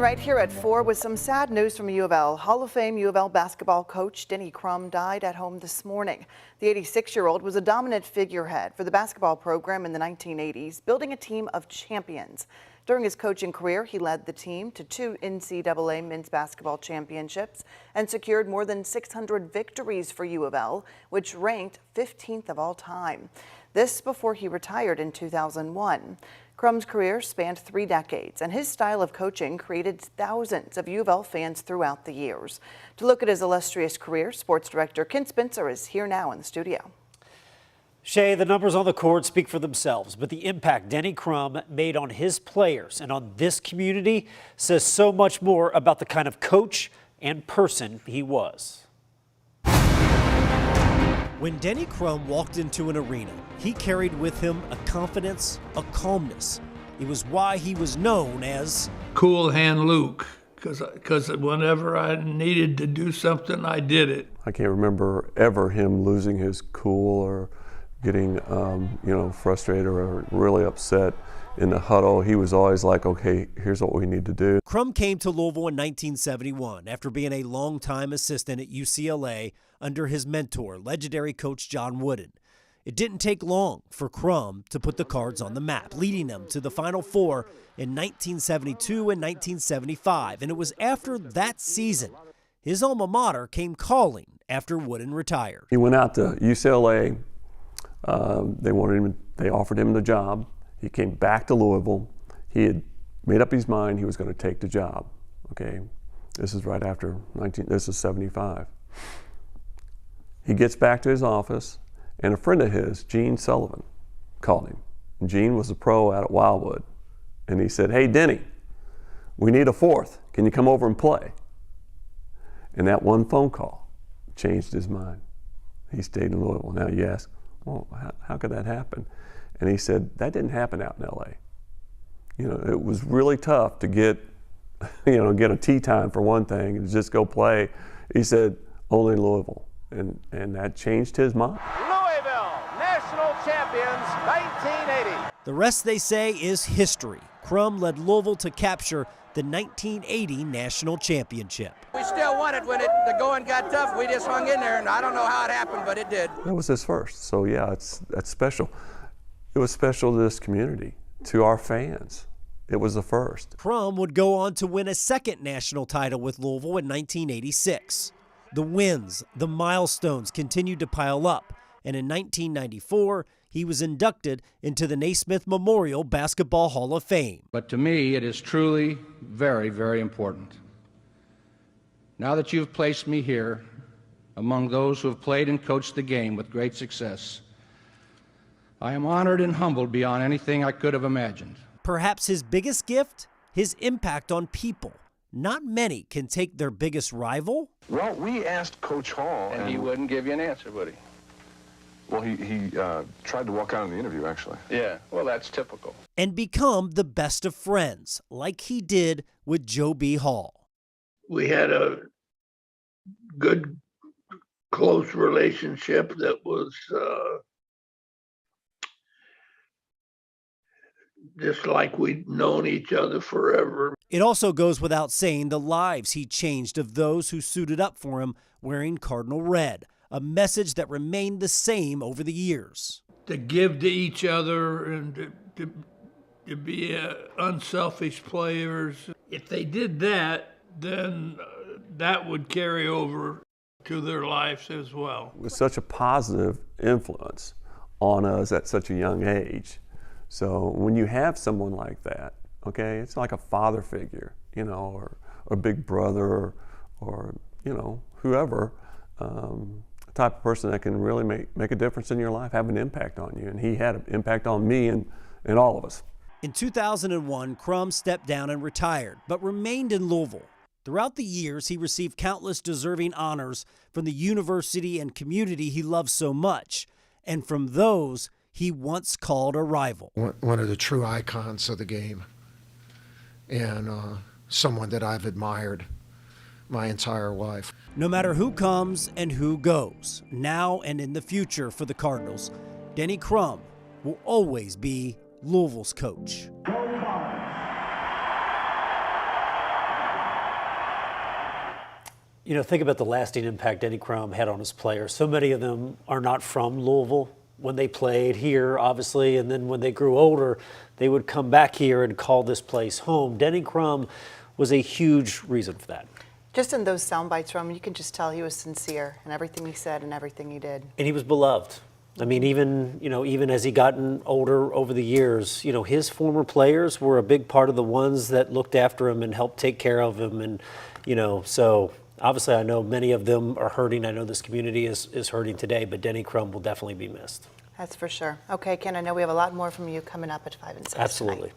Right here at 4 with some sad news from UofL. Hall of Fame UofL basketball coach Denny Crum died at home this morning. The 86-year-old was a dominant figurehead for the basketball program in the 1980s, building a team of champions. During his coaching career, he led the team to 2 NCAA men's basketball championships and secured more than 600 victories for UofL, which ranked 15th of all time. This before he retired in 2001. Crum's career spanned 3 decades, and his style of coaching created thousands of UofL fans throughout the years. To look at his illustrious career, sports director Ken Spencer is here now in the studio. Shay, the numbers on the court speak for themselves, but the impact Denny Crum made on his players and on this community says so much more about the kind of coach and person he was. When Denny Crum walked into an arena, he carried with him a confidence, a calmness. It was why he was known as Cool Hand Luke, because whenever I needed to do something, I did it. I can't remember ever him losing his cool or getting frustrated or really upset in the huddle. He was always like, okay, here's what we need to do. Crum came to Louisville in 1971 after being a longtime assistant at UCLA under his mentor, legendary coach John Wooden. It didn't take long for Crum to put the Cards on the map, leading them to the Final Four in 1972 and 1975. And it was after that season his alma mater came calling after Wooden retired. He went out to UCLA. They offered him the job. He came back to Louisville. He had made up his mind he was going to take the job. Okay, this is right after this is 75. He gets back to his office, and a friend of his, Gene Sullivan, called him. And Gene was a pro out at Wildwood, and he said, "Hey, Denny, we need a 4th. Can you come over and play?" And that one phone call changed his mind. He stayed in Louisville. Now you ask, well, how could that happen? And he said, that didn't happen out in LA. It was really tough to get a tee time for one thing and just go play. He said, only Louisville. And that changed his mind. Louisville, national champions, 1980. The rest, they say, is history. Crum led Louisville to capture the 1980 national championship. We still won it when the going got tough. We just hung in there, and I don't know how it happened, but it did. That was his first, so yeah, that's special. It was special to this community, to our fans. It was the first. Crum would go on to win a second national title with Louisville in 1986. The wins, the milestones continued to pile up, and in 1994, he was inducted into the Naismith Memorial Basketball Hall of Fame. But to me, it is truly very, very important. Now that you've placed me here among those who have played and coached the game with great success, I am honored and humbled beyond anything I could have imagined. Perhaps his biggest gift, his impact on people. Not many can take their biggest rival. Well, we asked Coach Hall. And he wouldn't give you an answer, would he? Well, he tried to walk out in the interview, actually. Yeah, well, that's typical. And become the best of friends, like he did with Joe B. Hall. We had a good, close relationship that was just like we'd known each other forever. It also goes without saying the lives he changed of those who suited up for him wearing cardinal red, a message that remained the same over the years. To give to each other and to be unselfish players. If they did that, then that would carry over to their lives as well. It was such a positive influence on us at such a young age. So when you have someone like that, okay, it's like a father figure, or a big brother or whoever, the type of person that can really make a difference in your life, have an impact on you. And he had an impact on me and all of us. In 2001, Crum stepped down and retired, but remained in Louisville. Throughout the years, he received countless deserving honors from the university and community he loved so much, and from those he once called a rival. One of the true icons of the game, and someone that I've admired my entire life. No matter who comes and who goes, now and in the future for the Cardinals, Denny Crum will always be Louisville's coach. You know, think about the lasting impact Denny Crum had on his players. So many of them are not from Louisville when they played here, obviously, and then when they grew older, they would come back here and call this place home. Denny Crum was a huge reason for that. Just in those sound bites from him, you can just tell he was sincere in everything he said and everything he did. And he was beloved. I mean, even as he gotten older over the years, his former players were a big part of the ones that looked after him and helped take care of him. And, so obviously I know many of them are hurting. I know this community is hurting today, but Denny Crum will definitely be missed. That's for sure. Okay, Ken, I know we have a lot more from you coming up at 5 and 6 Absolutely. tonight.